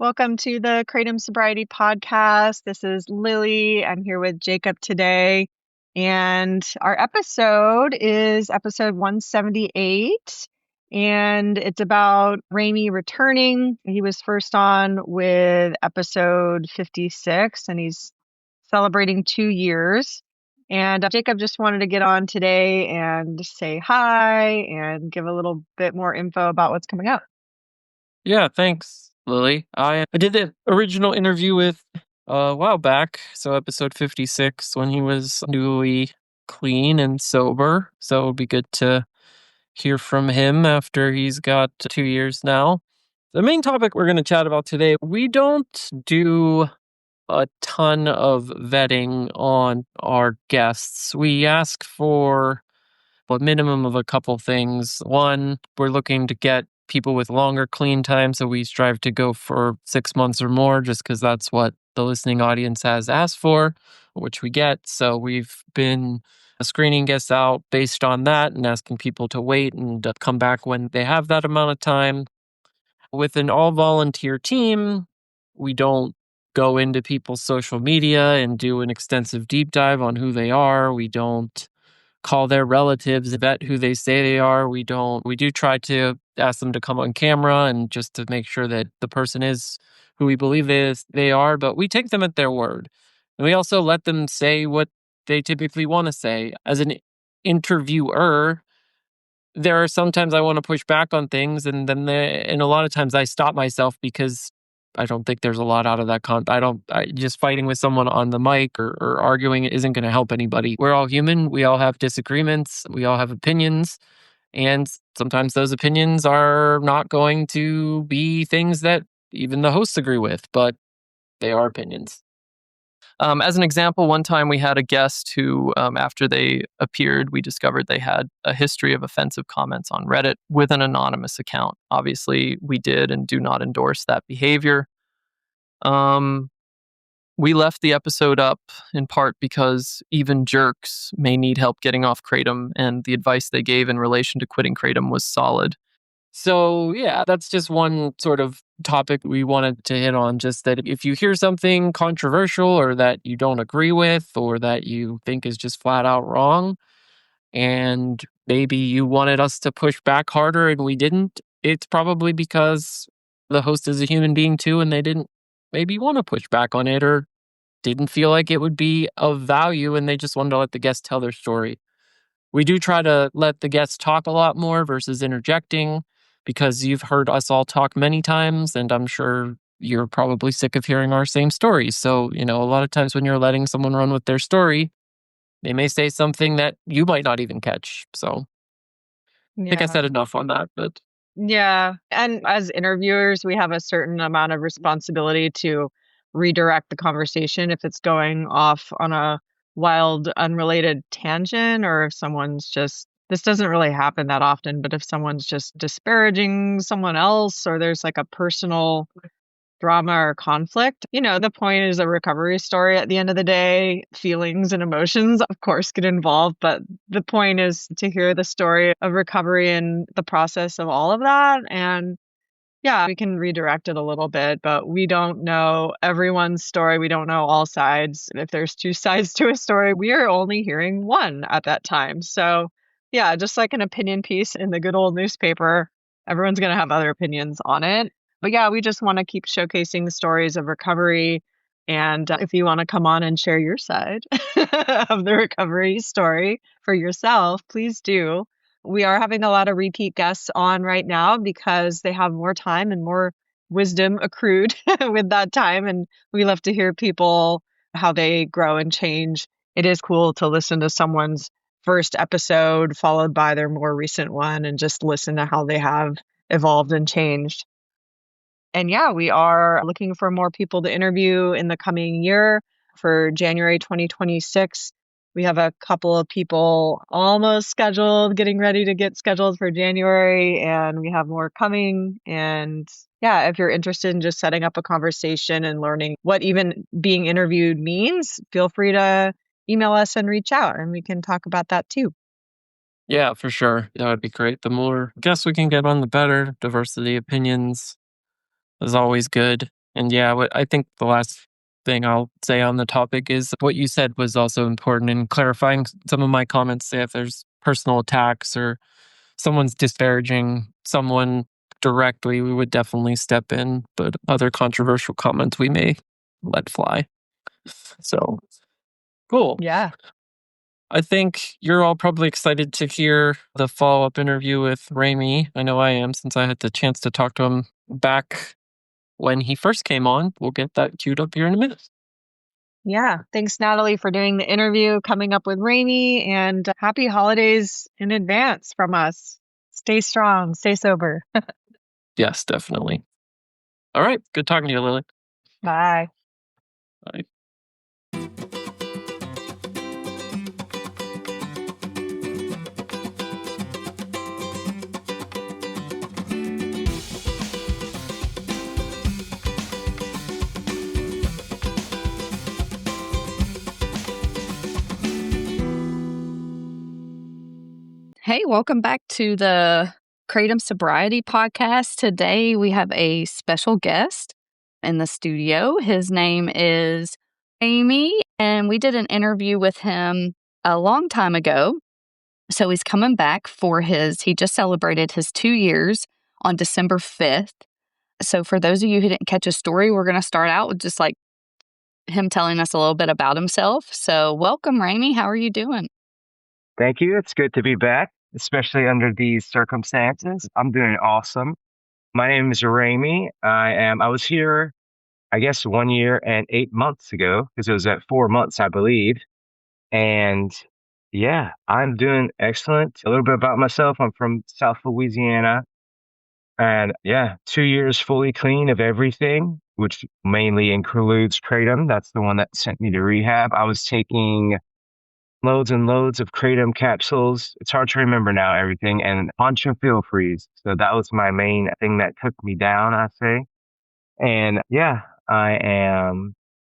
Welcome to the Kratom Sobriety Podcast. This is Lily. I'm here with Jacob today. And our episode is episode 178. And it's about Ramey returning. He was first on with episode 56, and he's celebrating 2 years. And Jacob just wanted to get on today and say hi and give a little bit more info about what's coming up. Yeah, thanks, Lily. I did the original interview with a while back, so episode 56, when he was newly clean and sober. So it'll be good to hear from him after he's got 2 years now. The main topic we're going to chat about today, we don't do a ton of vetting on our guests. We ask for a minimum of a couple things. One, we're looking to get people with longer clean time, so we strive to go for 6 months or more, just because that's what the listening audience has asked for, which we get. So we've been screening guests out based on that and asking people to wait and come back when they have that amount of time. With an all-volunteer team, we don't go into people's social media and do an extensive deep dive on who they are. We don't call their relatives, vet who they say they are. We do try to ask them to come on camera and just to make sure that the person is who we believe they are, but we take them at their word. And we also let them say what they typically want to say. As an interviewer, there are sometimes I want to push back on things, and and a lot of times I stop myself because I don't think there's a lot out of that. Just fighting with someone on the mic or arguing isn't going to help anybody. We're all human. We all have disagreements. We all have opinions. And sometimes those opinions are not going to be things that even the hosts agree with, but they are opinions. As an example, one time we had a guest who, after they appeared, we discovered they had a history of offensive comments on Reddit with an anonymous account. Obviously, we did and do not endorse that behavior. We left the episode up in part because even jerks may need help getting off Kratom, and the advice they gave in relation to quitting Kratom was solid. So, yeah, that's just one sort of topic we wanted to hit on. Just that if you hear something controversial or that you don't agree with or that you think is just flat out wrong, and maybe you wanted us to push back harder and we didn't, it's probably because the host is a human being too, and they didn't maybe want to push back on it or didn't feel like it would be of value and they just wanted to let the guests tell their story. We do try to let the guests talk a lot more versus interjecting, because you've heard us all talk many times, and I'm sure you're probably sick of hearing our same stories. So, a lot of times when you're letting someone run with their story, they may say something that you might not even catch. So I think I Yeah. said enough on that, but Yeah. And as interviewers, we have a certain amount of responsibility to redirect the conversation if it's going off on a wild, unrelated tangent, or if someone's just, this doesn't really happen that often, but if someone's just disparaging someone else or there's like a personal drama or conflict. The point is a recovery story at the end of the day. Feelings and emotions, of course, get involved, but the point is to hear the story of recovery and the process of all of that. And yeah, we can redirect it a little bit, but we don't know everyone's story. We don't know all sides. If there's two sides to a story, we are only hearing one at that time. So, yeah, just like an opinion piece in the good old newspaper, everyone's going to have other opinions on it. But yeah, we just want to keep showcasing the stories of recovery. And if you want to come on and share your side of the recovery story for yourself, please do. We are having a lot of repeat guests on right now because they have more time and more wisdom accrued with that time. And we love to hear people, how they grow and change. It is cool to listen to someone's first episode followed by their more recent one and just listen to how they have evolved and changed. And yeah, we are looking for more people to interview in the coming year for January 2026. We have a couple of people almost scheduled, getting ready to get scheduled for January, and we have more coming. And yeah, if you're interested in just setting up a conversation and learning what even being interviewed means, feel free to email us and reach out, and we can talk about that too. yeah, for sure. That would be great. The more guests we can get on, the better. Diversity opinions is always good. And yeah, what I think the last thing I'll say on the topic is what you said was also important in clarifying some of my comments. Say if there's personal attacks or someone's disparaging someone directly, we would definitely step in. But other controversial comments we may let fly. So cool. Yeah. I think you're all probably excited to hear the follow up interview with Ramey. I know I am since I had the chance to talk to him back when he first came on. We'll get that queued up here in a minute. Yeah. Thanks, Natalie, for doing the interview, coming up with Ramey, and happy holidays in advance from us. Stay strong, stay sober. Yes, definitely. All right. Good talking to you, Lily. Bye. Bye. Hey, welcome back to the Kratom Sobriety Podcast. Today we have a special guest in the studio. His name is Amy, and we did an interview with him a long time ago. So he's coming back for he just celebrated his 2 years on December 5th. So for those of you who didn't catch his story, we're going to start out with just like him telling us a little bit about himself. So welcome, Ramey. How are you doing? Thank you. It's good to be back, especially under these circumstances. I'm doing awesome. My name is Ramey. I was here, I guess, 1 year and 8 months ago, because it was at 4 months, I believe. And yeah, I'm doing excellent. A little bit about myself. I'm from South Louisiana. And yeah, 2 years fully clean of everything, which mainly includes kratom. That's the one that sent me to rehab. I was taking loads and loads of kratom capsules. It's hard to remember now everything, and a bunch of feel freeze. So that was my main thing that took me down, I say. And yeah, I am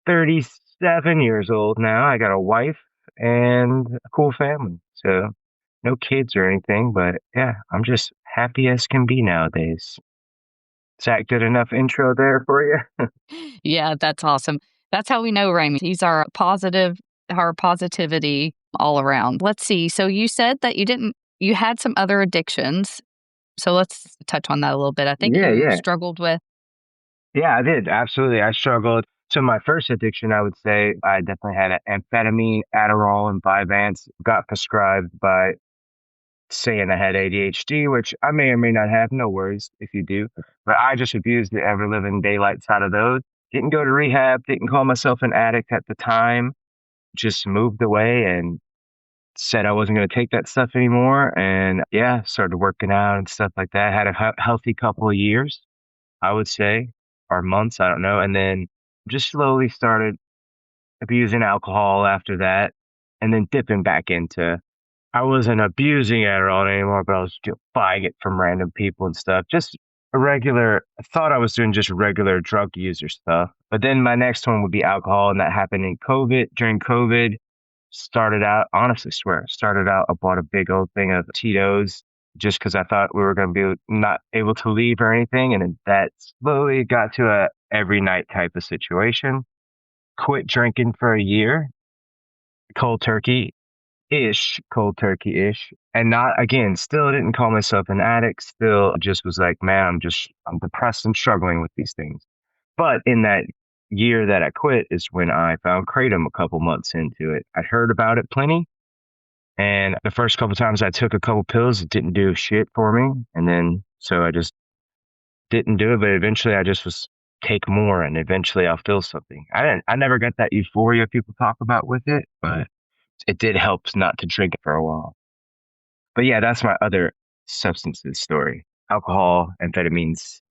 37 years old now. I got a wife and a cool family. So no kids or anything, but yeah, I'm just happy as can be nowadays. Is that good enough intro there for you? Yeah, that's awesome. That's how we know Ramey. He's our positivity all around. Let's see. So you said that you had some other addictions. So let's touch on that a little bit. I think Yeah, you yeah. struggled with. Yeah, I did. Absolutely. I struggled. So my first addiction, I would say I definitely had amphetamine, Adderall, and Vyvanse. Got prescribed by saying I had ADHD, which I may or may not have. No worries if you do. But I just abused the ever living daylights out of those. Didn't go to rehab. Didn't call myself an addict at the time. Just moved away and said I wasn't going to take that stuff anymore. And yeah, started working out and stuff like that. Had a healthy couple of years, I would say, or months, I don't know. And then just slowly started abusing alcohol after that, and then dipping back into. I wasn't abusing Adderall anymore, but I was buying it from random people and stuff. Just a regular, I thought I was doing just regular drug user stuff. But then my next one would be alcohol, and that happened in COVID. During COVID, started out, honestly swear, started out, I bought a big old thing of Tito's just because I thought we were going to be not able to leave or anything. And then that slowly got to a every night type of situation. Quit drinking for a year, cold turkey cold turkey ish. And not, again, still didn't call myself an addict. Still just was like, man, I'm depressed and struggling with these things. But in that year that I quit is when I found Kratom a couple months into it. I'd heard about it plenty. And the first couple times I took a couple pills, it didn't do shit for me. And then, so I just didn't do it. But eventually I just was take more and eventually I'll feel something. I never got that euphoria people talk about with it, but it did help not to drink it for a while. But yeah, that's my other substances story. Alcohol, amphetamines.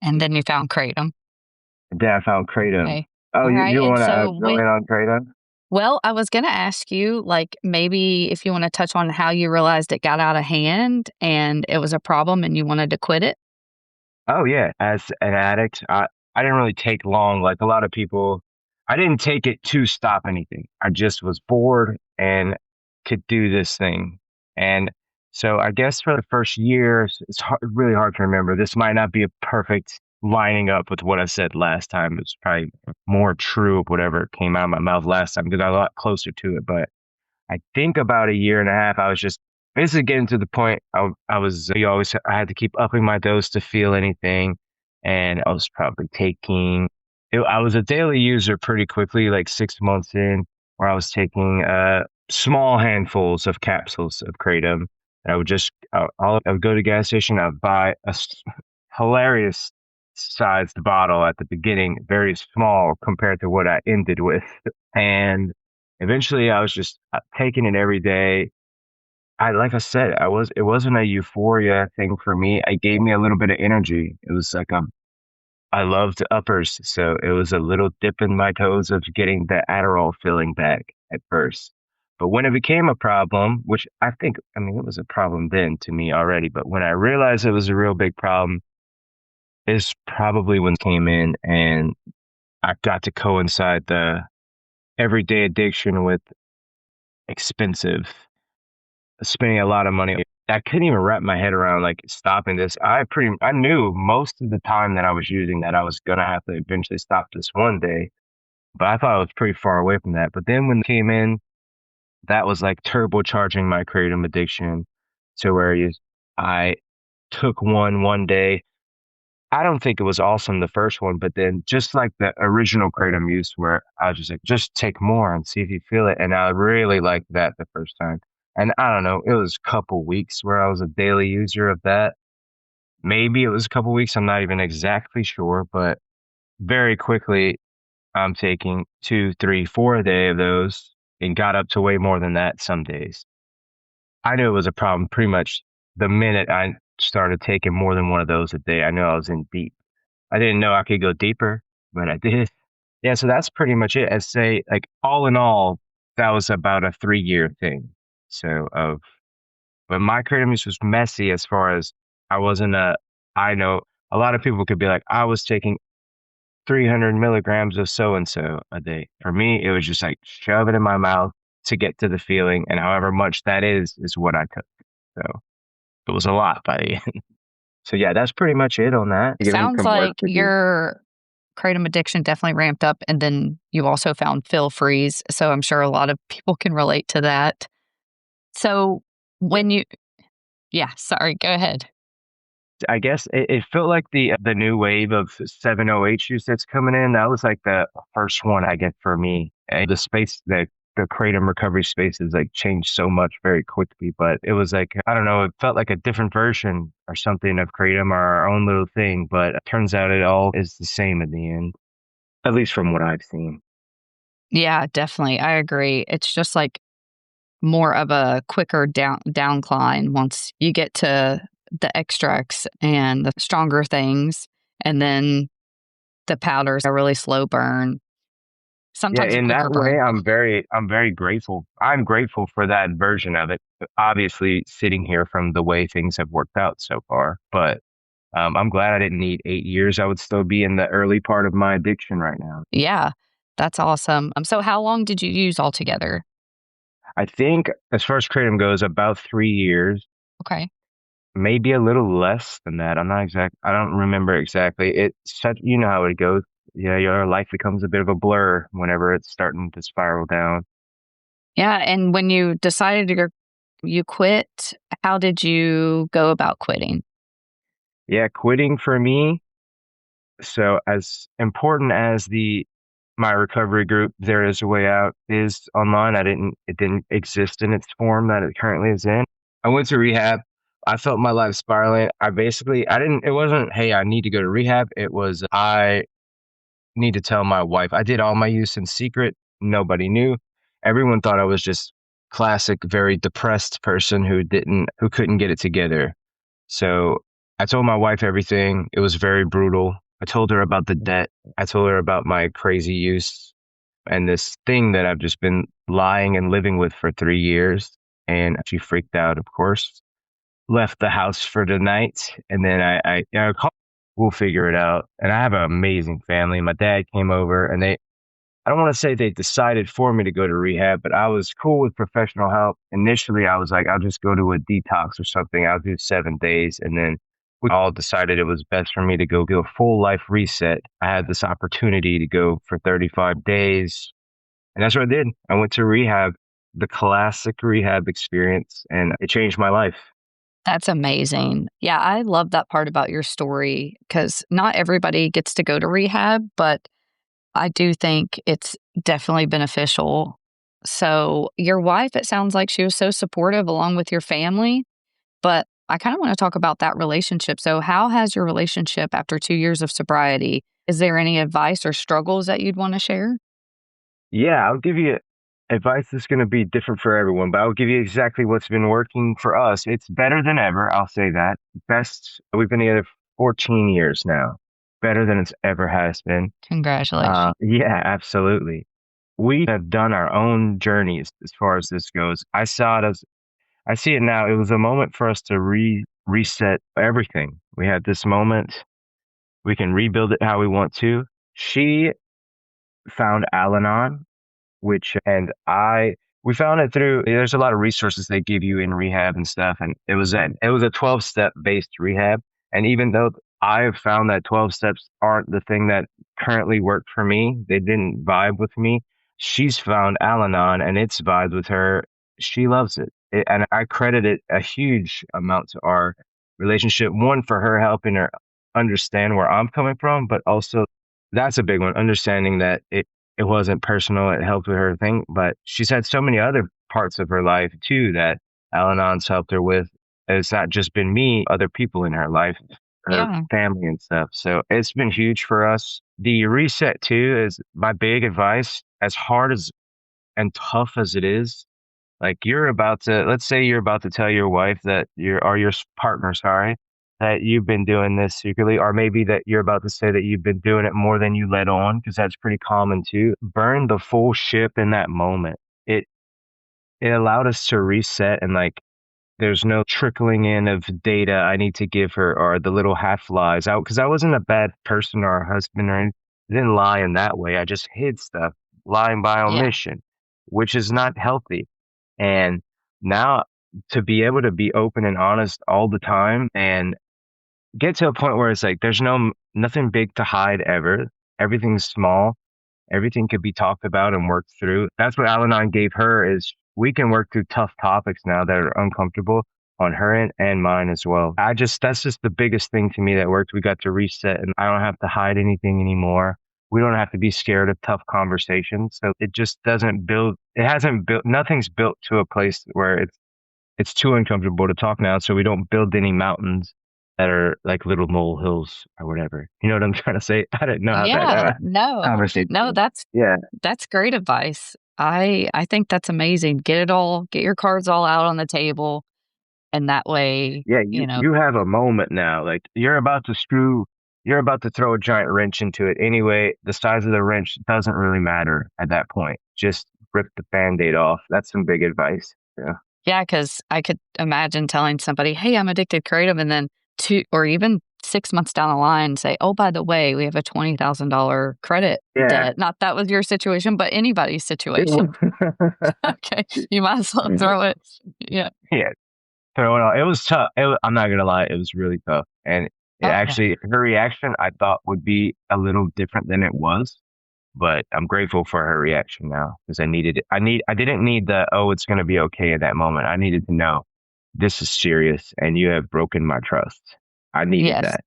And then you found Kratom. And then I found Kratom. Okay. Oh, All right. you And want to so go in on Kratom? well, I was going to ask you, like, maybe if you want to touch on how you realized it got out of hand and it was a problem and you wanted to quit it. Oh yeah, as an addict, I didn't really take long. Like a lot of people, I didn't take it to stop anything. I just was bored and could do this thing. And so I guess for the first year, it's really hard to remember. This might not be a perfect lining up with what I said last time. It's probably more true of whatever came out of my mouth last time because I got a lot closer to it. But I think about a year and a half, I was just basically getting to the point. I had to keep upping my dose to feel anything. And I was probably I was a daily user pretty quickly, like 6 months in, where I was taking small handfuls of capsules of kratom. And I would go to the gas station, I would buy hilarious sized bottle at the beginning, very small compared to what I ended with. And eventually I was just taking it every day. Like I said, it wasn't a euphoria thing for me. It gave me a little bit of energy. It was like, I loved uppers. So it was a little dip in my toes of getting the Adderall feeling back at first. But when it became a problem, which I mean, it was a problem then to me already, but when I realized it was a real big problem, is probably when it came in and I got to coincide the everyday addiction with expensive, spending a lot of money. I couldn't even wrap my head around like stopping this. I knew most of the time that I was using that I was gonna have to eventually stop this one day, but I thought I was pretty far away from that. But then when it came in, that was like turbocharging my kratom addiction to where I took one day. I don't think it was awesome the first one, but then just like the original kratom use where I was just like, just take more and see if you feel it. And I really liked that the first time. And I don't know, it was a couple weeks where I was a daily user of that. Maybe it was a couple weeks. I'm not even exactly sure, but very quickly I'm taking 2, 3, 4 a day of those and got up to way more than that some days. I knew it was a problem pretty much the minute I started taking more than one of those a day. I knew I was in deep. I didn't know I could go deeper, but I did. Yeah, so that's pretty much it. I'd say, like, all in all, that was about a 3-year thing. But my kratom use was messy as far as I wasn't I know a lot of people could be like, I was taking 300 milligrams of so and so a day. For me, it was just like shove it in my mouth to get to the feeling, and however much that is what I took. So it was a lot by the end. So yeah, that's pretty much it on that. Sounds like your kratom addiction definitely ramped up, and then you also found Phil Freeze. So I'm sure a lot of people can relate to that. So when yeah, sorry, go ahead. I guess it felt like the new wave of 708 juice that's coming in. That was like the first one I get for me. And the kratom recovery space has like changed so much very quickly. But it was like, I don't know, it felt like a different version or something of kratom or our own little thing. But it turns out it all is the same in the end, at least from what I've seen. Yeah, definitely. I agree. It's just like more of a quicker downcline once you get to the extracts and the stronger things, and then the powders are really slow burn. Sometimes Yeah, a in quicker that way, burn. I'm very grateful. I'm grateful for that version of it. Obviously, sitting here from the way things have worked out so far, but I'm glad I didn't need 8 years. I would still be in the early part of my addiction right now. Yeah, that's awesome. So how long did you use altogether? I think, as far as kratom goes, about 3 years, Okay. maybe a little less than that. I don't remember exactly. You know how it goes. Yeah, your life becomes a bit of a blur whenever it's starting to spiral down. Yeah, and when you decided you quit, how did you go about quitting? Yeah, quitting for me. So as important as my recovery group, There Is a Way Out, is online, it didn't exist in its form that it currently is in. I went to rehab. I felt my life spiraling. It wasn't, hey, I need to go to rehab. It was, I need to tell my wife. I did all my use in secret. Nobody knew. Everyone thought I was just classic, very depressed person who couldn't get it together. So I told my wife everything. It was very brutal. I told her about the debt. I told her about my crazy use and this thing that I've just been lying and living with for 3 years. And she freaked out, of course, left the house for the night. And then I called, we'll figure it out. And I have an amazing family. My dad came over and I don't want to say they decided for me to go to rehab, but I was cool with professional help. Initially, I was like, I'll just go to a detox or something. I'll do 7 days. And then we all decided it was best for me to go do a full life reset. I had this opportunity to go for 35 days, and that's what I did. I went to rehab, the classic rehab experience, and it changed my life. That's amazing. Yeah, I love that part about your story because not everybody gets to go to rehab, but I do think it's definitely beneficial. So, your wife, it sounds like she was so supportive along with your family, but I kind of want to talk about that relationship. So, how has your relationship after 2 years of sobriety? Is there any advice or struggles that you'd want to share? Yeah, I'll give you advice that's going to be different for everyone, but I'll give you exactly what's been working for us. It's better than ever. I'll say that. Best. We've been together 14 years now. Better than it's ever has been. Congratulations. Yeah, absolutely. We have done our own journeys as far as this goes. I see it now. It was a moment for us to reset everything. We had this moment. We can rebuild it how we want to. She found Al-Anon, which and I we found it through. There's a lot of resources they give you in rehab and stuff, and it was a 12-step based rehab. And even though I have found that 12 steps aren't the thing that currently worked for me, they didn't vibe with me. She's found Al-Anon, and it's vibed with her. She loves it, and I credit it a huge amount to our relationship. One, for her helping her understand where I'm coming from, but also that's a big one, understanding that it wasn't personal. It helped with her thing, but she's had so many other parts of her life too that Al-Anon's helped her with. It's not just been me, other people in her life, her Yeah. family and stuff. So it's been huge for us. The reset too is my big advice. As hard as and tough as it is, like let's say you're about to tell your wife that your partner, sorry, that you've been doing this secretly, or maybe that you're about to say that you've been doing it more than you let on, because that's pretty common too. Burn the full ship in that moment. It it allowed us to reset, and like there's no trickling in of data I need to give her or the little half lies out, because I wasn't a bad person or a husband or anything. I didn't lie in that way. I just hid stuff, lying by Yeah. omission, which is not healthy. And now to be able to be open and honest all the time and get to a point where it's like there's nothing big to hide ever. Everything's small. Everything could be talked about and worked through. That's what Al-Anon gave her is we can work through tough topics now that are uncomfortable on her end and mine as well. That's just the biggest thing to me that worked. We got to reset and I don't have to hide anything anymore. We don't have to be scared of tough conversations. So it just hasn't built, nothing's built to a place where it's too uncomfortable to talk now. So we don't build any mountains that are like little molehills or whatever. You know what I'm trying to say? I didn't know how that Yeah. No. conversation. No, Yeah. that's great advice. I think that's amazing. Get your cards all out on the table, and that way, Yeah, you know. you have a moment now. Like you're about to throw a giant wrench into it. Anyway, the size of the wrench doesn't really matter at that point. Just rip the band-aid off. That's some big advice. Yeah. Yeah, because I could imagine telling somebody, "Hey, I'm addicted creative," and then 2 or even 6 months down the line say, "Oh, by the way, we have a $20,000 credit Yeah. debt." Not that was your situation, but anybody's situation. Okay, you might as well throw it. Yeah. Yeah. Throw it all. It was tough. I'm not gonna lie, it was really tough. And Okay. her reaction I thought would be a little different than it was. But I'm grateful for her reaction now because I needed it. I didn't need the, oh, it's going to be okay at that moment. I needed to know this is serious and you have broken my trust. I needed Yes, that.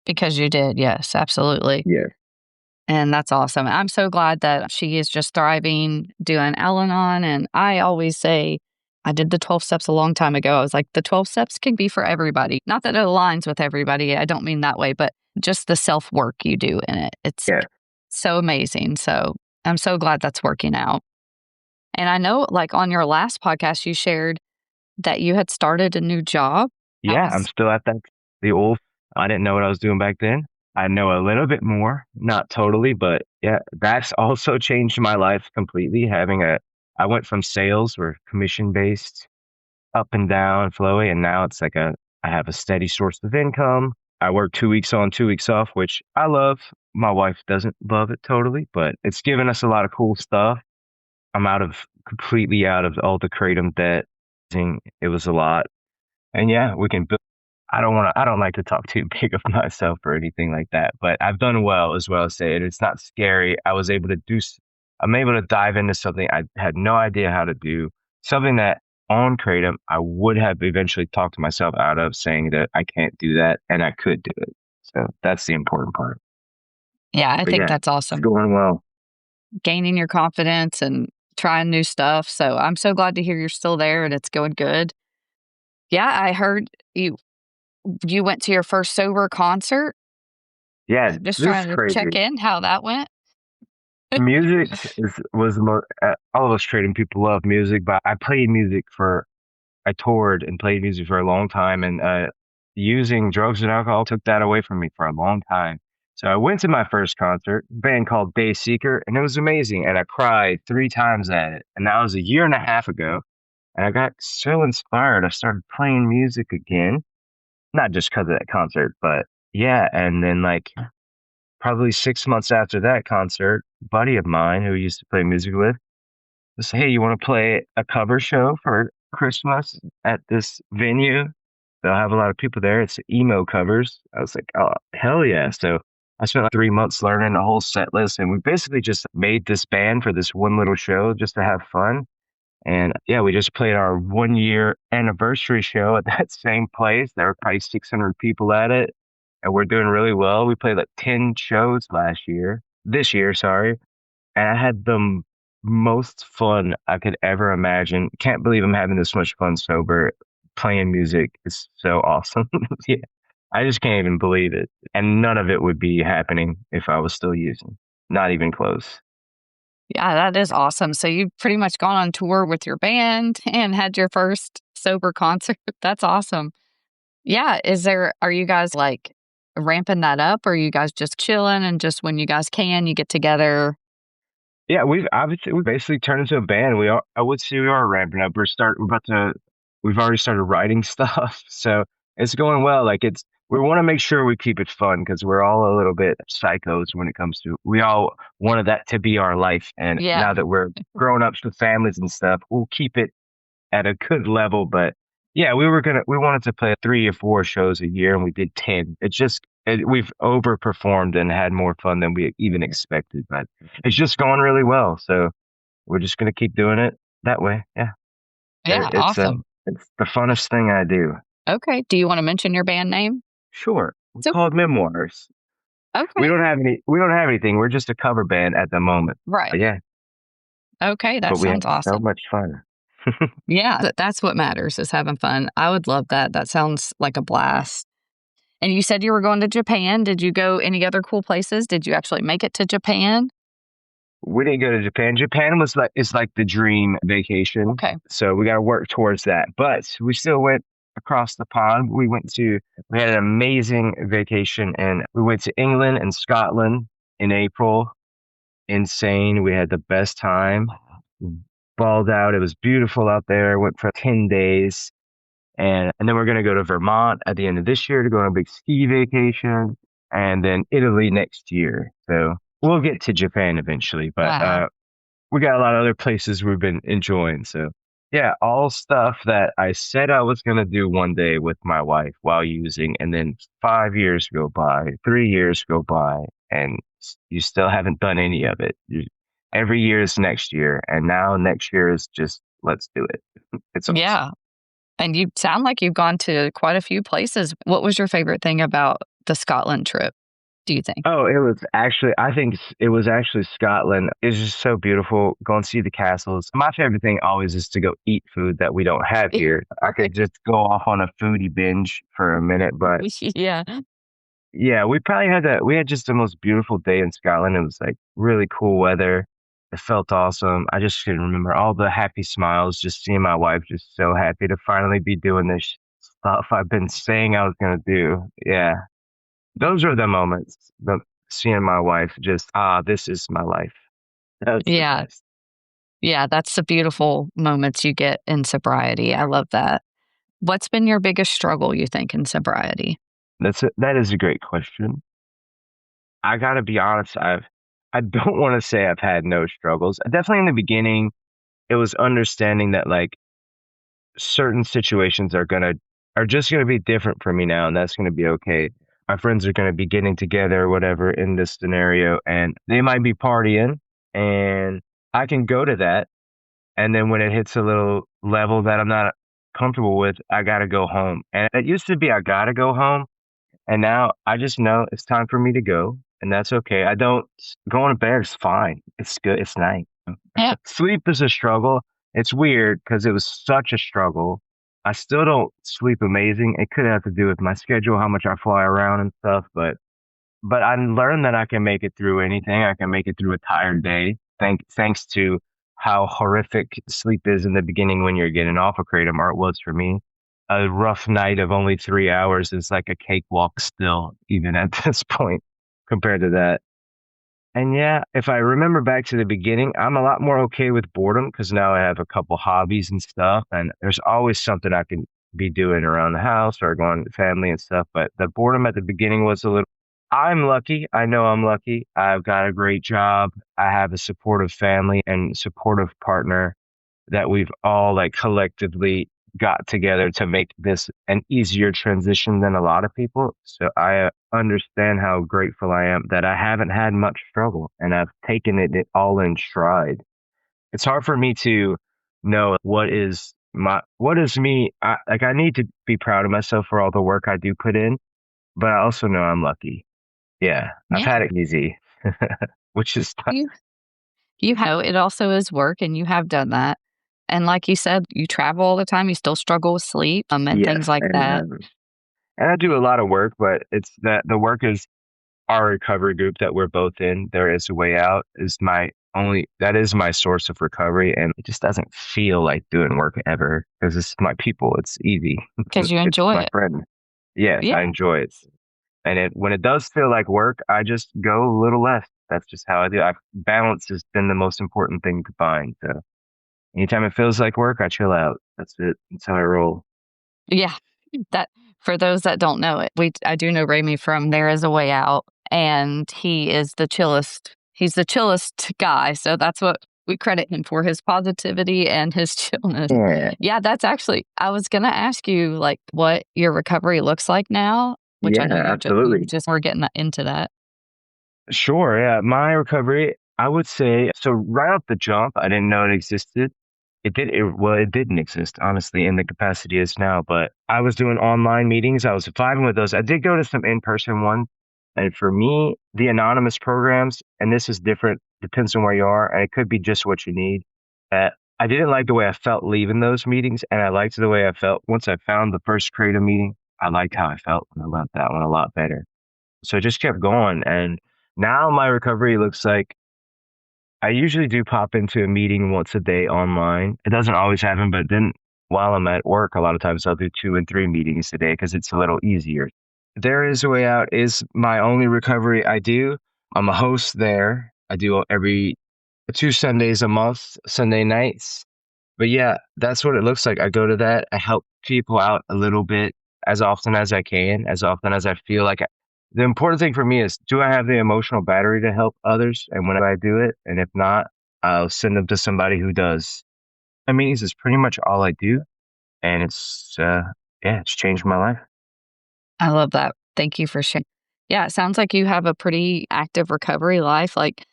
because you did. Yes, absolutely. Yeah. And that's awesome. I'm so glad that she is just thriving doing Al-Anon. And I always say, I did the 12 steps a long time ago. I was like, the 12 steps can be for everybody. Not that it aligns with everybody. I don't mean that way, but just the self work you do in it. It's Yeah. so amazing. So I'm so glad that's working out. And I know, like on your last podcast, you shared that you had started a new job. Yeah. I'm still at the old, I didn't know what I was doing back then. I know a little bit more, not totally, but yeah, that's also changed my life completely. I went from sales or commission based up and down, flowy, and now it's like I have a steady source of income. I work 2 weeks on, 2 weeks off, which I love. My wife doesn't love it totally, but it's given us a lot of cool stuff. I'm completely out of all the kratom debt. It was a lot. And yeah, we can build I don't like to talk too big of myself or anything like that, but I've done well as well as say it. It's not scary. I'm able to dive into something I had no idea how to do, something that on Kratom I would have eventually talked myself out of saying that I can't do that and I could do it. So that's the important part. Yeah, I But think yeah, that's it's awesome. going well. Gaining your confidence and trying new stuff. So I'm so glad to hear you're still there and it's going good. Yeah, I heard you went to your first sober concert. Yeah, Just this is trying to check crazy. in how that went. Music was the most. All of us trading people love music, but I toured and played music for a long time, and using drugs and alcohol took that away from me for a long time. So I went to my first concert, a band called Day Seeker, and it was amazing. And I cried 3 times at it, and that was a year and a half ago. And I got so inspired, I started playing music again, not just because of that concert, but yeah. And then like probably 6 months after that concert, a buddy of mine who used to play music with was, hey, you want to play a cover show for Christmas at this venue? They'll have a lot of people there. It's emo covers. I was like, oh, hell yeah. So I spent like 3 months learning a whole set list, and we basically just made this band for this one little show just to have fun. And yeah, we just played our 1 year anniversary show at that same place. There were probably 600 people at it, and we're doing really well. We played like 10 shows this year, sorry. And I had the most fun I could ever imagine. Can't believe I'm having this much fun sober. Playing music is so awesome. Yeah. I just can't even believe it. And none of it would be happening if I was still using. Not even close. Yeah, that is awesome. So you've pretty much gone on tour with your band and had your first sober concert. That's awesome. Yeah, are you guys like ramping that up or are you guys just chilling and just when you guys can, you get together? Yeah, we basically turned into a band. I would say we are ramping up. We've already started writing stuff, so it's going well. We want to make sure we keep it fun because we're all a little bit psychos when it comes to. We all wanted that to be our life, and Yeah. now that we're grown ups with families and stuff, we'll keep it at a good level. But yeah, we wanted to play 3 or 4 shows a year, and we did 10. We've overperformed and had more fun than we even expected, but it's just going really well. So we're just gonna keep doing it that way. Yeah, Yeah, awesome. it's the funnest thing I do. Okay. Do you want to mention your band name? Sure, we're So called Memoirs. okay. We don't have anything. We're just a cover band at the moment. Right. Yeah, Okay, that but we have sounds so awesome. much fun. Yeah, that's what matters is having fun. I would love that. That sounds like a blast. And you said you were going to Japan. Did you go any other cool places? Did you actually make it to Japan? We didn't go to Japan. Japan was like it's like the dream vacation. Okay. So we got to work towards that. But we still went across the pond. We had an amazing vacation and we went to England and Scotland in April. Insane. We had the best time. Balled out. It was beautiful out there. Went for 10 days. And then we're going to go to Vermont at the end of this year to go on a big ski vacation and then Italy next year. So we'll get to Japan eventually, but Wow. we got a lot of other places we've been enjoying. So yeah, all stuff that I said I was going to do one day with my wife while using, and then 5 years go by, 3 years go by, and you still haven't done any of it. Every year is next year, and now next year is just let's do it. It's awesome. Yeah. And you sound like you've gone to quite a few places. What was your favorite thing about the Scotland trip, do you think? Oh, I think it was actually Scotland. It's just so beautiful. Go and see the castles. My favorite thing always is to go eat food that we don't have here. I could just go off on a foodie binge for a minute, but Yeah. yeah, we had just the most beautiful day in Scotland. It was like really cool weather. It felt awesome. I just can remember all the happy smiles, just seeing my wife just so happy to finally be doing this stuff I've been saying I was gonna do. Yeah. Those are the moments. Seeing my wife just, this is my life. That's the Yeah. best. Yeah, that's the beautiful moments you get in sobriety. I love that. What's been your biggest struggle, you think, in sobriety? That is a great question. I gotta be honest, I don't want to say I've had no struggles. Definitely in the beginning, it was understanding that like certain situations are gonna are just going to be different for me now, and that's going to be okay. My friends are going to be getting together or whatever in this scenario, and they might be partying, and I can go to that. And then when it hits a little level that I'm not comfortable with, I got to go home. And it used to be I got to go home. And now I just know it's time for me to go. And that's okay. I don't going to bed is fine. It's good. It's nice. Yeah. Sleep is a struggle. It's weird because it was such a struggle. I still don't sleep amazing. It could have to do with my schedule, how much I fly around and stuff, but I learned that I can make it through anything. I can make it through a tired day. Thanks to how horrific sleep is in the beginning when you're getting off of Kratom, or it was for me. A rough night of only 3 hours is like a cakewalk still, even at this point, compared to that. And yeah, if I remember back to the beginning, I'm a lot more okay with boredom because now I have a couple hobbies and stuff, and there's always something I can be doing around the house or going with family and stuff. But the boredom at the beginning was a little. I'm lucky. I know I'm lucky. I've got a great job. I have a supportive family and supportive partner that we've all like collectively got together to make this an easier transition than a lot of people. So I understand how grateful I am that I haven't had much struggle and I've taken it all in stride. It's hard for me to know what is me. I need to be proud of myself for all the work I do put in, but I also know I'm lucky. Yeah, I've Yeah. had it easy, which is You have it also is work, and you have done that. And like you said, you travel all the time. You still struggle with sleep, and yes, things like that. and I do a lot of work, but it's that the work is our recovery group that we're both in. There is a way out is that is my source of recovery, and it just doesn't feel like doing work ever because it's my people. It's easy. Because you It's enjoy my it. friend. Yes, Yeah. I enjoy it. And when it does feel like work, I just go a little less. That's just how I do. Balance has been the most important thing to find. So anytime it feels like work, I chill out. That's it. That's how I roll. Yeah. That for those that don't know it, I do know Ramey from There Is a Way Out, and he is the chillest. He's the chillest guy. So that's what we credit him for, his positivity and his chillness. Yeah. Yeah, that's actually I was gonna ask you like what your recovery looks like now, which I Yeah, know you absolutely. just were getting into that. Sure. Yeah. My recovery, I would say, so right off the jump, I didn't know it existed. It didn't exist, honestly, in the capacity it is now, but I was doing online meetings. I was vibing with those. I did go to some in-person ones. And for me, the anonymous programs, and this is different, depends on where you are, and it could be just what you need. I didn't like the way I felt leaving those meetings, and I liked the way I felt once I found the first creative meeting. I liked how I felt, and I loved that one a lot better. So I just kept going. And now my recovery looks like I usually do pop into a meeting once a day online. It doesn't always happen, but then while I'm at work, a lot of times I'll do 2 and 3 meetings a day because it's a little easier. There Is a Way Out is my only recovery I do. I'm a host there. I do every 2 Sundays a month, Sunday nights. But yeah, that's what it looks like. I go to that. I help people out a little bit as often as I can, as often as I feel like the important thing for me is, do I have the emotional battery to help others? And when I do it, and if not, I'll send them to somebody who does. I mean, this is pretty much all I do. And it's changed my life. I love that. Thank you for sharing. Yeah, it sounds like you have a pretty active recovery life. Like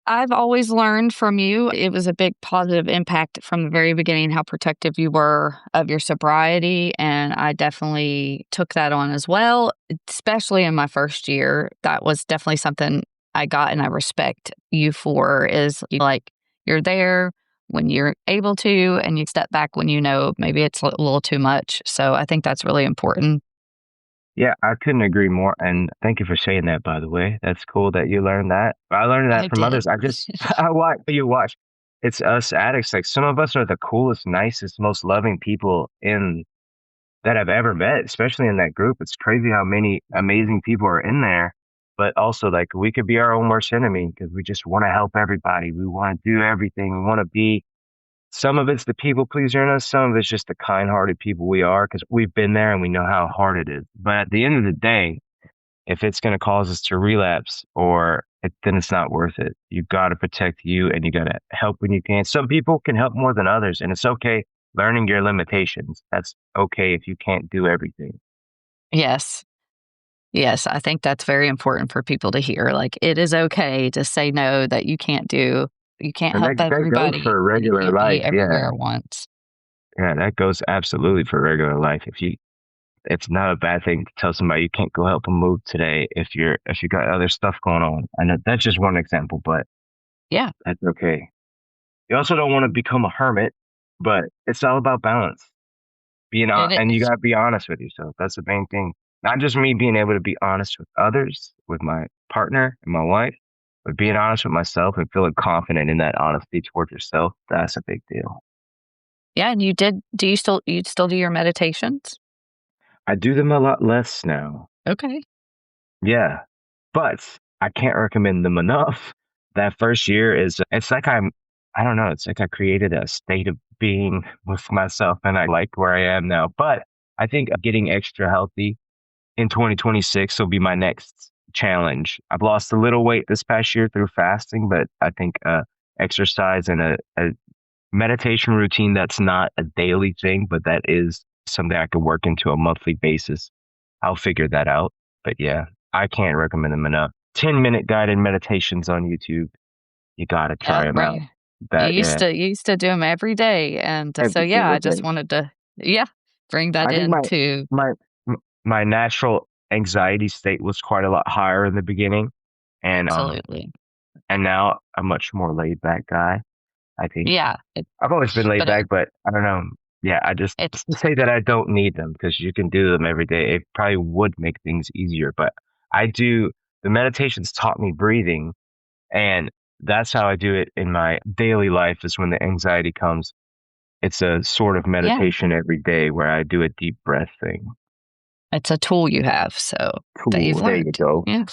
I've always learned from you, it was a big positive impact from the very beginning, how protective you were of your sobriety. And I definitely took that on as well, especially in my first year. That was definitely something I got and I respect you for is like you're there when you're able to and you step back when you know maybe it's a little too much. So I think that's really important. Yeah, I couldn't agree more. And thank you for saying that, by the way. That's cool that you learned that. I learned I that from did. others. I watch, you watch. It's us addicts. Like some of us are the coolest, nicest, most loving people that I've ever met, especially in that group. It's crazy how many amazing people are in there. But also, like, we could be our own worst enemy because we just want to help everybody. We want to do everything. We want to be. Some of it's the people pleaser in us. Some of it's just the kind-hearted people we are because we've been there and we know how hard it is. But at the end of the day, if it's going to cause us to relapse then it's not worth it. You got to protect you and you got to help when you can. Some people can help more than others, and it's okay learning your limitations. That's okay if you can't do everything. Yes. Yes, I think that's very important for people to hear. Like, it is okay to say no that you can't do. You can't And help that goes everybody, for and you regular can't be life. everywhere Yeah. at once. Yeah, that goes absolutely for regular life. It's not a bad thing to tell somebody you can't go help them move today if you got other stuff going on. I know that's just one example, but Yeah, that's okay. You also don't want to become a hermit, but it's all about balance. it And you is. gotta be honest with yourself. That's the main thing. Not just me being able to be honest with others, with my partner and my wife, but being honest with myself and feeling confident in that honesty towards yourself. That's a big deal. Yeah, and you still do your meditations? I do them a lot less now. Okay. Yeah, but I can't recommend them enough. That first year it's like I don't know, it's like I created a state of being with myself and I like where I am now. But I think getting extra healthy in 2026 will be my next challenge. I've lost a little weight this past year through fasting, but I think exercise and a meditation routine that's not a daily thing, but that is something I could work into a monthly basis. I'll figure that out. But yeah, I can't recommend them enough. 10-minute guided meditations on YouTube. You got to try them out. Right. You That, used yeah, to you used to do them every day, and so, every yeah, single I just day. wanted to, yeah, bring that I think into. my, my natural anxiety state was quite a lot higher in the beginning. And, Absolutely. and now I'm much more laid back guy. I think Yeah, I've always been laid but back, but I don't know. Yeah, I just it's to say that I don't need them because you can do them every day. It probably would make things easier, but I do. The meditations taught me breathing, and that's how I do it in my daily life. Is when the anxiety comes. It's a sort of yeah, meditation every day where I do a deep breath thing. it's a tool you have, so that you've Cool. There you learned. go. Yeah.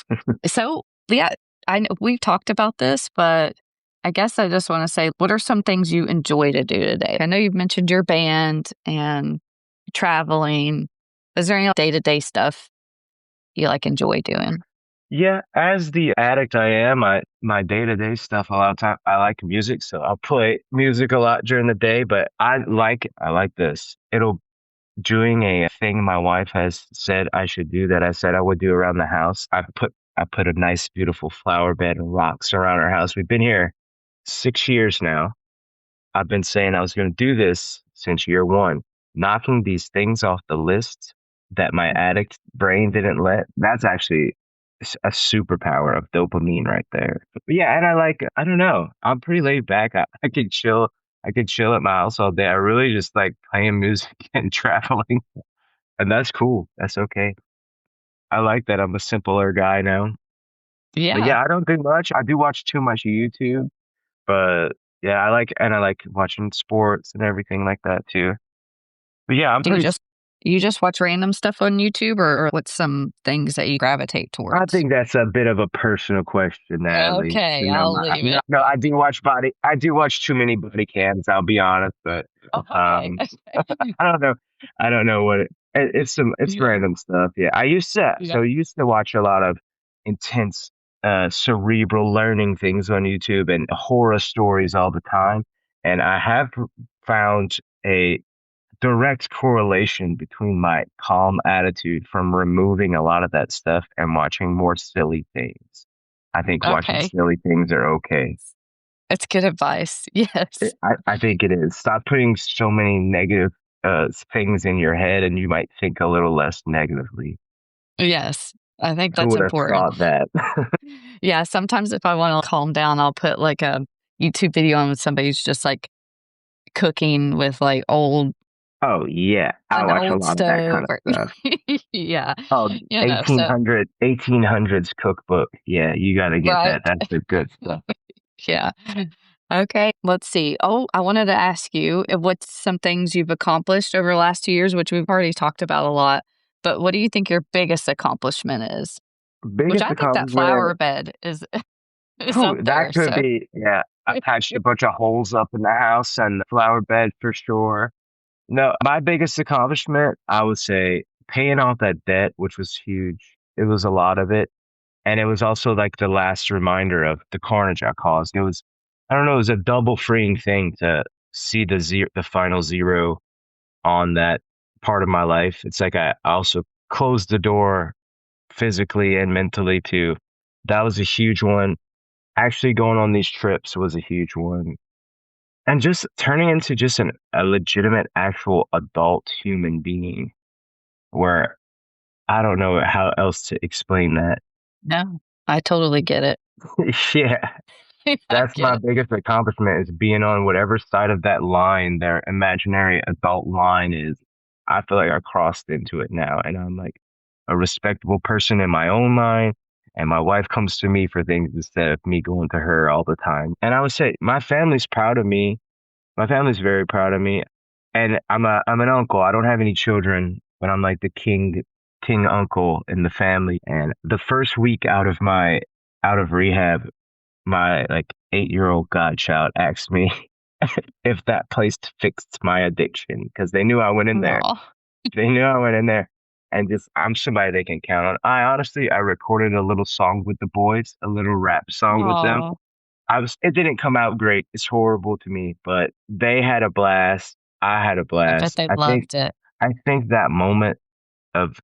So, yeah, I know we've talked about this, but I guess I just wanna say, what are some things you enjoy to do today? I know you've mentioned your band and traveling. Is there any day-to-day stuff you, like, enjoy doing? Yeah, as the addict I am, my day to day stuff a lot of time I like music, so I'll play music a lot during the day. But I like this. It'll doing a thing my wife has said I should do that I said I would do around the house. I put a nice, beautiful flower bed and rocks around our house. We've been here 6 years now. I've been saying I was going to do this since year one, knocking these things off the list that my addict brain didn't let. That's actually a superpower of dopamine right there. But yeah, and I don't know, I'm pretty laid back. I could chill. I could chill at my house all day. I really just like playing music and traveling, and that's cool. That's okay. I like that I'm a simpler guy now. But Yeah. yeah, I don't do much. I do watch too much YouTube, but yeah, I like watching sports and everything like that too. But yeah, Do you just watch random stuff on YouTube, or what's some things that you gravitate I towards? think that's a bit of a personal question, Natalie. Okay, You know, I'll leave it. no, I do watch too many body cams, I'll be honest, but Oh, okay. um, I don't know. I don't know it's Yeah. random stuff. Yeah, Yeah. I used to watch a lot of intense, cerebral learning things on YouTube and horror stories all the time, and I have found a direct correlation between my calm attitude from removing a lot of that stuff and watching more silly things. I think watching Okay. silly things are okay. It's good advice. Yes. I think it is. Stop putting so many negative things in your head and you might think a little less negatively. Yes. I think Who that's would have important. thought that? Yeah, sometimes if I wanna calm down, I'll put, like, a YouTube video on with somebody who's just, like, cooking with, like, Oh, yeah. I an watch a old lot of that stove kind of or stuff. yeah, Oh, so 1800s cookbook. Yeah, you got to get that. right. That's the good stuff. Yeah. Okay, let's see. Oh, I wanted to ask you, what's some things you've accomplished over the last 2 years, which we've already talked about a lot, but what do you think your biggest accomplishment is? Which Biggest I think that accomplishment. flower bed is Ooh, up that there, could so be, yeah. I patched a bunch of holes up in the house and the flower bed for sure. No, my biggest accomplishment, I would say, paying off that debt, which was huge. It was a lot of it. And it was also like the last reminder of the carnage I caused. I don't know, it was a double freeing thing to see the final zero on that part of my life. It's like I also closed the door physically and mentally too. That was a huge one. Actually going on these trips was a huge one. And just turning into just a legitimate actual adult human being where I don't know how else to explain that. No, I totally get it. Yeah. I That's get my it. biggest accomplishment is being on whatever side of that line, their imaginary adult line is. I feel like I crossed into it now and I'm like a respectable person in my own mind. And my wife comes to me for things instead of me going to her all the time. And I would say my family's proud of me. My family's very proud of me. And I'm an uncle. I don't have any children, but I'm like the king uncle in the family. And the first week out of rehab, my like 8-year-old godchild asked me if that place fixed my addiction because they knew I went in there. Aw. They knew I went in there, and just I'm somebody they can count on. I recorded a little song with the boys, a little rap song with them. Aw. It didn't come out great. It's horrible to me, but they had a blast. I had a I bet blast. they loved it. I think that moment of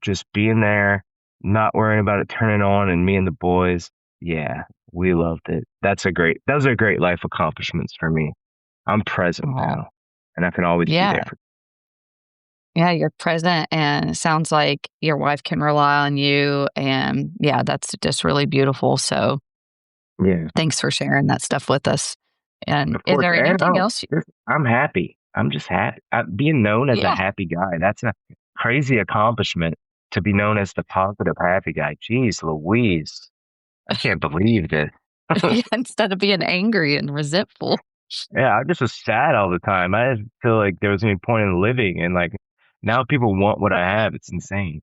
just being there, not worrying about it turning on, and me and the boys, yeah, we loved it. Those are great life accomplishments for me. I'm present Aw. now, and I can always be there Yeah. for. Yeah, you're present, and it sounds like your wife can rely on you, and, yeah, that's just really beautiful, so Yeah, thanks for sharing that stuff with us. And of is course. there And anything else I'm happy. I'm just happy. Being known as a Yeah. happy guy, that's a crazy accomplishment to be known as the positive happy guy. Jeez Louise. I can't believe this. Yeah, instead of being angry and resentful. Yeah, I just was sad all the time. I didn't feel like there was any point in living, and like now people want what I have. It's insane,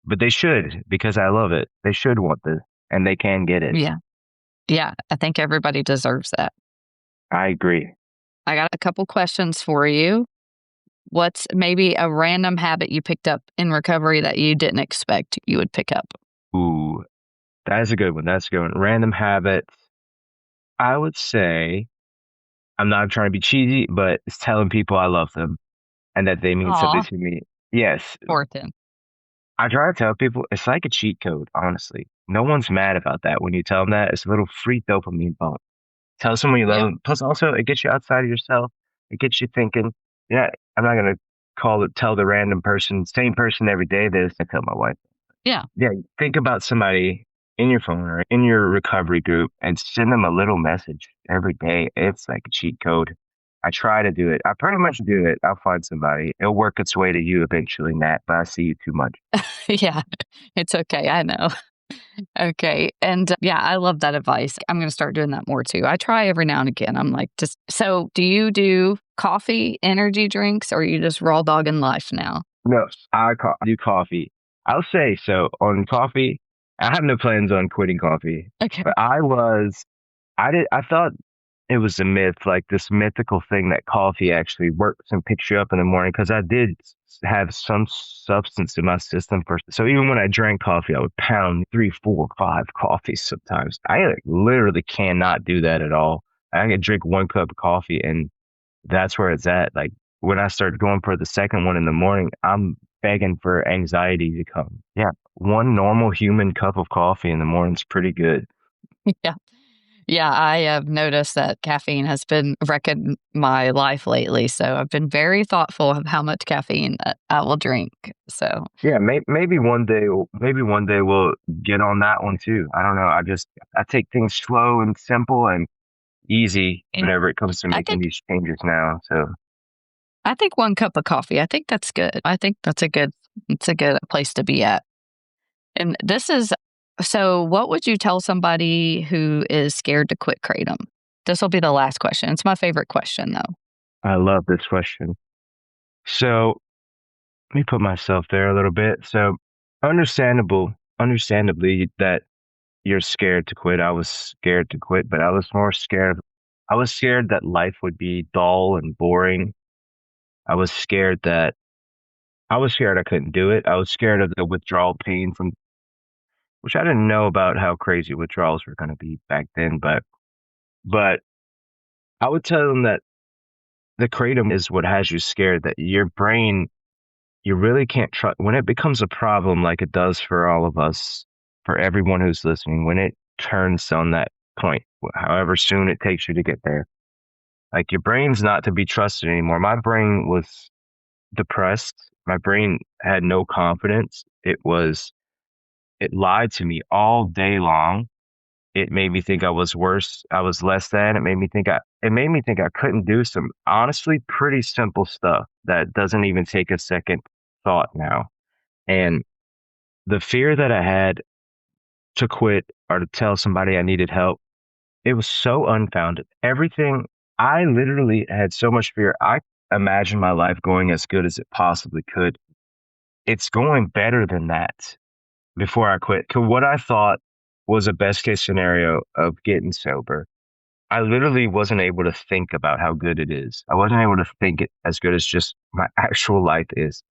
but they should because I love it. They should want this, and they can get it. Yeah. Yeah, I think everybody deserves that. I agree. I got a couple questions for you. What's maybe a random habit you picked up in recovery that you didn't expect you would pick up? Ooh, that's a good one. That's a good one. Random habits. I would say I'm not trying to be cheesy, but it's telling people I love them and that they mean something Aw, to me. Yes, important. I try to tell people it's like a cheat code. Honestly, no one's mad about that when you tell them that. It's a little free dopamine bump. Tell someone you love Yep. them. Plus, also, it gets you outside of yourself. It gets you thinking. Yeah, I'm not gonna tell the random person, same person every day this. I tell my wife. Yeah. Yeah, think about somebody in your phone or in your recovery group and send them a little message every day. It's like a cheat code. I try to do it. I pretty much do it. I'll find somebody. It'll work its way to you eventually, Nat, but I see you too much. Yeah. It's okay. I know. Okay. And yeah, I love that advice. I'm going to start doing that more too. I try every now and again. I'm like, just so do you do coffee, energy drinks, or are you just raw dogging life now? No, do coffee. I'll say so on coffee. I have no plans on quitting coffee, Okay. but I thought it was a myth, like this mythical thing that coffee actually works and picks you up in the morning. Because I did have some substance in my system first. So even when I drank coffee, I would pound 3, 4, 5 coffees sometimes. I like, literally cannot do that at all. I can drink 1 cup of coffee and that's where it's at. Like when I start going for the second one in the morning, I'm begging for anxiety to come. Yeah, one normal human cup of coffee in the morning is pretty good. Yeah. Yeah. I have noticed that caffeine has been wrecking my life lately. So I've been very thoughtful of how much caffeine that I will drink. So, Yeah, maybe one day we'll get on that one too. I don't know. I take things slow and simple and easy and whenever it comes to I making think these changes now. So I think 1 cup of coffee, I think that's good. I think it's a good place to be at. And this is so what would you tell somebody who is scared to quit kratom? This will be the last question. It's my favorite question though. I love this question. So let me put myself there a little bit. So understandably that you're scared to quit. I was scared to quit, but I was scared that life would be dull and boring. I was scared that I was scared I couldn't do it. I was scared of the withdrawal pain from which I didn't know about how crazy withdrawals were going to be back then, but I would tell them that the kratom is what has you scared, that your brain, you really can't trust when it becomes a problem like it does for all of us, for everyone who's listening, when it turns on that point, however soon it takes you to get there. Like your brain's not to be trusted anymore. My brain was depressed. My brain had no confidence. It lied to me all day long. It made me think I was worse. I was less than. It made me think I couldn't do some honestly pretty simple stuff that doesn't even take a second thought now. And the fear that I had to quit or to tell somebody I needed help, it was so unfounded. Everything, I literally had so much fear. I imagined my life going as good as it possibly could. It's going better than that before I quit. 'Cause what I thought was a best case scenario of getting sober, I literally wasn't able to think about how good it is. I wasn't able to think it as good as just my actual life is.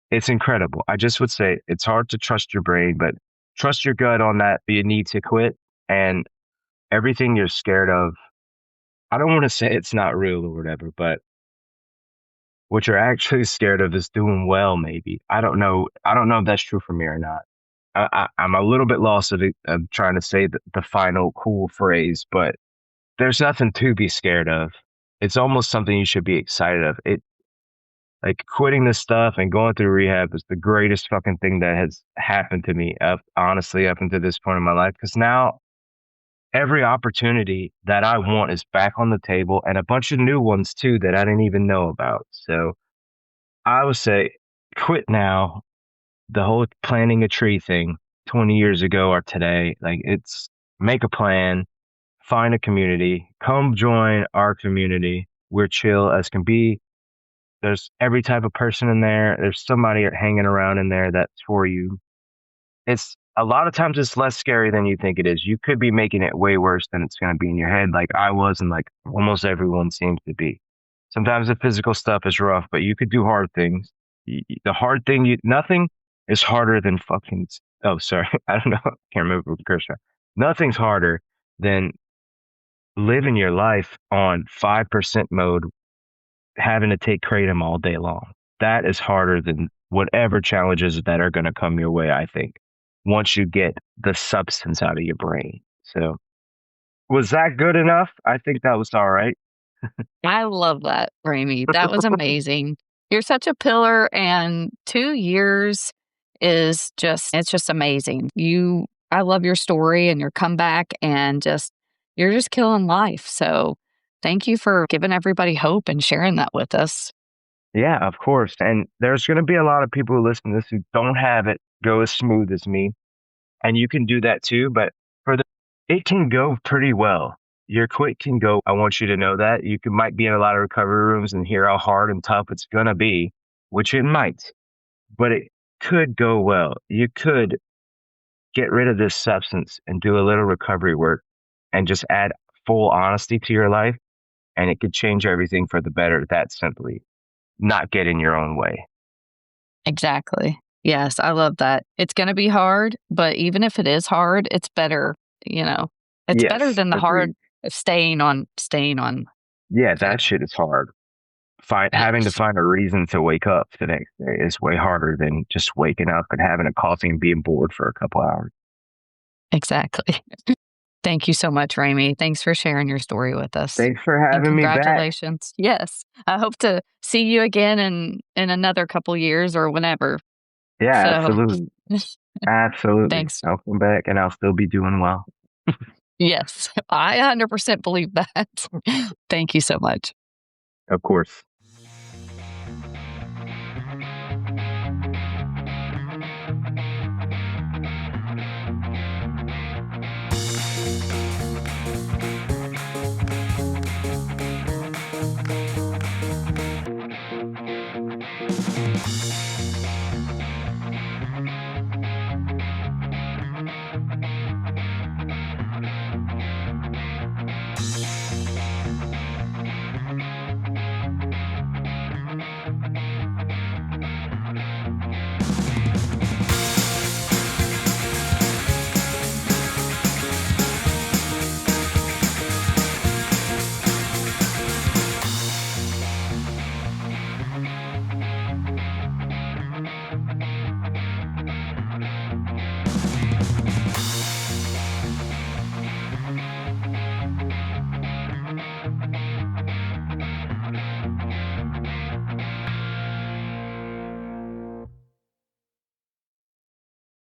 It's incredible. I just would say it's hard to trust your brain, but trust your gut on that. You need to quit, and everything you're scared of, I don't want to say it's not real or whatever, but what you're actually scared of is doing well, maybe. I don't know. I don't know if that's true for me or not. I'm a little bit lost of trying to say the final cool phrase, but there's nothing to be scared of. It's almost something you should be excited of. It like quitting this stuff and going through rehab is the greatest fucking thing that has happened to me honestly up until this point in my life. Because now every opportunity that I want is back on the table, and a bunch of new ones too that I didn't even know about. So I would say quit now. The whole planting a tree thing 20 years ago or today, like it's make a plan, find a community, come join our community. We're chill as can be. There's every type of person in there. There's somebody hanging around in there that's for you. It's a lot of times it's less scary than you think it is. You could be making it way worse than it's going to be in your head, like I was, and like almost everyone seems to be. Sometimes the physical stuff is rough, but you could do hard things. The hard thing, nothing is harder than fucking. Oh, sorry, I don't know. I can't remember the curse word. Nothing's harder than living your life on 5% mode, having to take kratom all day long. That is harder than whatever challenges that are going to come your way, I think, once you get the substance out of your brain. So, was that good enough? I think that was all right. I love that, Ramey. That was amazing. You're such a pillar, and 2 years is it's just amazing. I love your story and your comeback, and you're just killing life. So thank you for giving everybody hope and sharing that with us. Yeah, of course. And there's going to be a lot of people who listen to this who don't have it go as smooth as me. And you can do that too. But it can go pretty well. Your quit can go. I want you to know that might be in a lot of recovery rooms and hear how hard and tough it's going to be, which it might, but it could go well. You could get rid of this substance and do a little recovery work and just add full honesty to your life. And it could change everything for the better. That simply not get in your own way. Exactly. Yes, I love that. It's going to be hard, but even if it is hard, it's better, It's better Yes, than the agreed. hard staying on. Yeah, that shit is hard. Having to find a reason to wake up the next day is way harder than just waking up and having a coffee and being bored for a couple hours. Exactly. Thank you so much, Ramey. Thanks for sharing your story with us. Thanks for And having me back. congratulations. Yes. I hope to see you again in another couple years or whenever. Yeah, So- absolutely. Absolutely. Thanks. I'll come back and I'll still be doing well. Yes, I 100% believe that. Thank you so much. Of course.